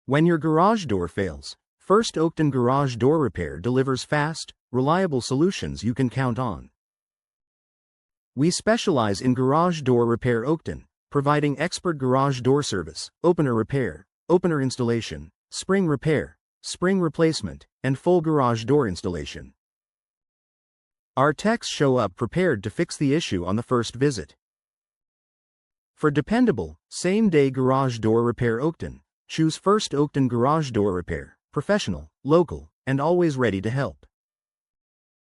When your garage door fails, First Oakton Garage Door Repair delivers fast, reliable solutions you can count on. We specialize in garage door repair Oakton, providing expert garage door service, opener repair, opener installation, spring repair, spring replacement, and full garage door installation. Our techs show up prepared to fix the issue on the first visit. For dependable, same-day garage door repair Oakton, choose First Oakton Garage Door Repair, professional, local, and always ready to help.